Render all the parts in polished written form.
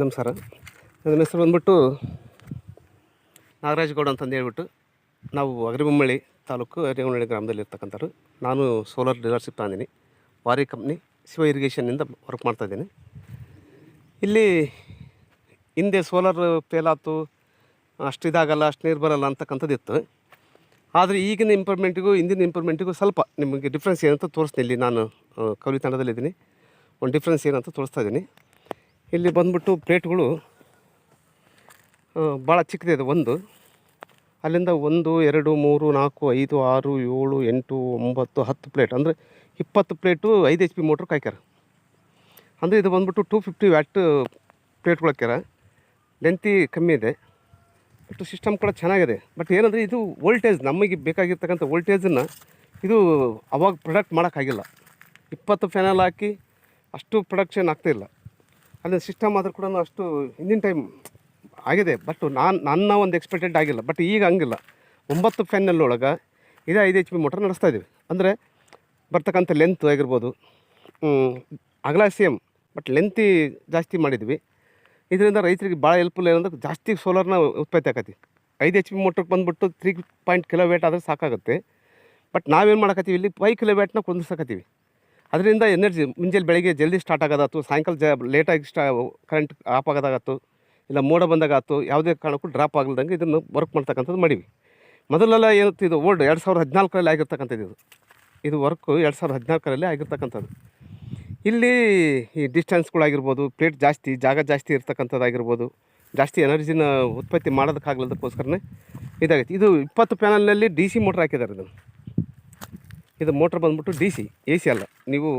ನಮಸ್ಕಾರ. ನನ್ನ ಹೆಸರು ಬಂದ್ಬಿಟ್ಟು ನಾಗರಾಜಗೌಡ ಅಂತಂದು ಹೇಳ್ಬಿಟ್ಟು, ನಾವು ಅಗರಿಬೊಮ್ಮಳ್ಳಿ ತಾಲೂಕು ಅಗರಿಬೊಮ್ಮಳ್ಳಿ ಗ್ರಾಮದಲ್ಲಿ ಇರ್ತಕ್ಕಂಥವ್ರು. ನಾನು ಸೋಲಾರ್ ಡೀಲರ್ಶಿಪ್ ತಂದಿನಿ. ವಾರಿ ಕಂಪ್ನಿ ಶಿವ ಇರಿಗೇಷನ್ನಿಂದ ವರ್ಕ್ ಮಾಡ್ತಾಯಿದ್ದೀನಿ. ಇಲ್ಲಿ ಹಿಂದೆ ಸೋಲಾರ್ ಫೇಲ್ ಆಯ್ತು, ಅಷ್ಟು ಇದಾಗಲ್ಲ, ಅಷ್ಟು ನೀರು ಬರೋಲ್ಲ ಅಂತಕ್ಕಂಥದ್ದು ಇತ್ತು. ಆದರೆ ಈಗಿನ ಇಂಪ್ರೂವ್ಮೆಂಟಿಗೂ ಹಿಂದಿನ ಇಂಪ್ರೂವ್ಮೆಂಟಿಗೂ ಸ್ವಲ್ಪ ನಿಮಗೆ ಡಿಫ್ರೆನ್ಸ್ ಏನಂತ ತೋರಿಸ್ತೀನಿ. ಇಲ್ಲಿ ನಾನು ಕೌಲಿ ತಂಡದಲ್ಲಿದ್ದೀನಿ. ಒಂದು ಡಿಫ್ರೆನ್ಸ್ ಏನಂತ ತೋರಿಸ್ತಾ ಇದ್ದೀನಿ. ಇಲ್ಲಿ ಬಂದ್ಬಿಟ್ಟು ಪ್ಲೇಟ್ಗಳು ಭಾಳ ಚಿಕ್ಕದಿದೆ. ಅಲ್ಲಿಂದ 1 2 3 4 5 6 7 8 9 10 ಪ್ಲೇಟ್, ಅಂದರೆ 20 ಪ್ಲೇಟು 5 HP ಮೋಟ್ರ್ ಹಾಕ್ಯಾರ. ಅಂದರೆ ಇದು ಬಂದ್ಬಿಟ್ಟು 250 ವ್ಯಾಟ್ ಪ್ಲೇಟ್ಗಳು ಹಾಕ್ಯಾರ. ಲೆಂತಿ ಕಮ್ಮಿ ಇದೆ, ಬಟ್ ಸಿಸ್ಟಮ್ ಕೂಡ ಚೆನ್ನಾಗಿದೆ. ಬಟ್ ಏನಂದರೆ ಇದು ವೋಲ್ಟೇಜ್, ನಮಗೆ ಬೇಕಾಗಿರ್ತಕ್ಕಂಥ ವೋಲ್ಟೇಜನ್ನು ಇದು ಅವಾಗ ಪ್ರೊಡಕ್ಟ್ ಮಾಡೋಕ್ಕಾಗಿಲ್ಲ. 20 ಫ್ಯಾನಲ್ ಹಾಕಿ ಅಷ್ಟು ಪ್ರೊಡಕ್ಷನ್ ಆಗ್ತಾಯಿಲ್ಲ. ಅಲ್ಲಿ ಸಿಸ್ಟಮ್ ಆದರೂ ಕೂಡ ಅಷ್ಟು ಹಿಂದಿನ ಟೈಮ್ ಆಗಿದೆ, ಬಟ್ ನನ್ನ ಒಂದು ಎಕ್ಸ್ಪೆಕ್ಟೆಡ್ ಆಗಿಲ್ಲ. ಬಟ್ ಈಗ ಹಂಗಿಲ್ಲ. 9 ಫ್ಯಾನಲ್ಲೊಳಗೆ ಇದೇ 5 HP ಮೋಟ್ರ್ ನಡೆಸ್ತಾ ಇದ್ದೀವಿ. ಅಂದರೆ ಬರ್ತಕ್ಕಂಥ ಲೆಂತ್ ಆಗಿರ್ಬೋದು, ಅಗಲ ಸೇಮ್, ಬಟ್ ಲೆಂತಿ ಜಾಸ್ತಿ ಮಾಡಿದ್ವಿ. ಇದರಿಂದ ರೈತರಿಗೆ ಭಾಳ ಹೆಲ್ಪ್ಫುಲ್ ಏನಂದ್ರೆ ಜಾಸ್ತಿ ಸೋಲಾರ್ನ ಉತ್ಪತ್ತಿ ಆಕತಿ. 5 HP ಮೋಟ್ರಿಗೆ ಬಂದುಬಿಟ್ಟು 3 kW ಆದರೆ ಸಾಕಾಗುತ್ತೆ. ಬಟ್ ನಾವೇನು ಮಾಡಕತ್ತೀವಿ, ಇಲ್ಲಿ 5 kW ಕುಂದಿಸಕತ್ತೀವಿ. ಅದರಿಂದ ಎನರ್ಜಿ ಮುಂಜಾನೆ ಬೆಳಗ್ಗೆ ಜಲ್ದಿ ಸ್ಟಾರ್ಟ್ ಆಗೋದಾಯ್ತು, ಸಾಯಂಕಾಲ ಲೇಟಾಗಿ ಕರೆಂಟ್ ಆಫ್ ಆಗೋದಾಗತ್ತು, ಇಲ್ಲ ಮೋಡ ಬಂದಾಗತ್ತು, ಯಾವುದೇ ಕಾರಣಕ್ಕೂ ಡ್ರಾಪ್ ಆಗಲ್ದಂಗೆ ಇದನ್ನು ವರ್ಕ್ ಮಾಡ್ತಕ್ಕಂಥದ್ದು ಮಾಡೀವಿ. ಮೊದಲೆಲ್ಲ ಏನಂತ ಇದು ಓಲ್ಡ್ 2014ರಲ್ಲಿ ಆಗಿರ್ತಕ್ಕಂಥದ್ದು. ಇದು ವರ್ಕು 2014ರಲ್ಲಿ ಆಗಿರ್ತಕ್ಕಂಥದ್ದು. ಇಲ್ಲಿ ಈ ಡಿಸ್ಟೆನ್ಸ್ಗಳಾಗಿರ್ಬೋದು, ಪ್ಲೇಟ್ ಜಾಸ್ತಿ, ಜಾಗ ಜಾಸ್ತಿ ಇರ್ತಕ್ಕಂಥದ್ದಾಗಿರ್ಬೋದು, ಜಾಸ್ತಿ ಎನರ್ಜಿನ ಉತ್ಪತ್ತಿ ಮಾಡೋದಕ್ಕಾಗಲದಕ್ಕೋಸ್ಕರನೇ ಇದಾಗೈತಿ. ಇದು 20 ಪ್ಯಾನಲ್ನಲ್ಲಿ DC ಮೋಟ್ರ್ ಹಾಕಿದ್ದಾರೆ. ಇದು ಮೋಟ್ರ್ ಬಂದ್ಬಿಟ್ಟು DC, AC ಅಲ್ಲ. ನೀವು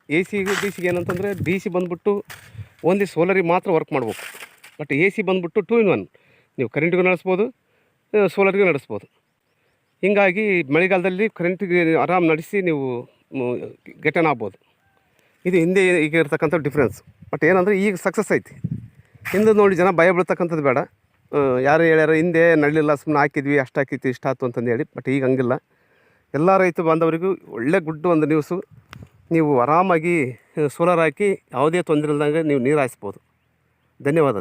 AC-ಗೆ DC-ಗೆ ಏನಂತಂದರೆ, DC ಬಂದ್ಬಿಟ್ಟು ಓನ್ಲಿ ಸೋಲರಿಗೆ ಮಾತ್ರ ವರ್ಕ್ ಮಾಡ್ಬೇಕು. ಬಟ್ AC ಬಂದ್ಬಿಟ್ಟು 2 in 1, ನೀವು ಕರೆಂಟಿಗೂ ನಡೆಸ್ಬೋದು, ಸೋಲರ್ಗೂ ನಡೆಸ್ಬೋದು. ಹೀಗಾಗಿ ಮಳೆಗಾಲದಲ್ಲಿ ಕರೆಂಟಿಗೆ ಆರಾಮ್ ನಡೆಸಿ ನೀವು ಗೆಟನ್ ಆಗ್ಬೋದು. ಇದು ಹಿಂದೆ ಈಗ ಇರ್ತಕ್ಕಂಥ ಡಿಫ್ರೆನ್ಸ್. ಬಟ್ ಏನಂದರೆ ಈಗ ಸಕ್ಸಸ್ ಐತಿ. ಹಿಂದೆ ನೋಡಿ ಜನ ಭಯ ಬೀಳ್ತಕ್ಕಂಥದ್ದು ಬೇಡ. ಯಾರು ಹೇಳ್ಯಾರ ಹಿಂದೆ ನಡಲಿಲ್ಲ, ಸುಮ್ಮನೆ ಹಾಕಿದ್ವಿ, ಅಷ್ಟು ಹಾಕಿತ್ತು, ಇಷ್ಟ ಆಯ್ತು ಅಂತಂದು ಹೇಳಿ. ಬಟ್ ಈಗ ಹಂಗಿಲ್ಲ. ಎಲ್ಲ ರೈತ ಬಾಂಧವರಿಗೂ ಒಳ್ಳೆ ಗುಡ್ ಒಂದು ನ್ಯೂಸು. ನೀವು ಆರಾಮಾಗಿ ಸೋಲಾರ್ ಹಾಕಿ ಯಾವುದೇ ತೊಂದರೆ ಇಲ್ದಂಗೆ ನೀವು ನೀರು ಹಾಯಿಸ್ಬೋದು. ಧನ್ಯವಾದ.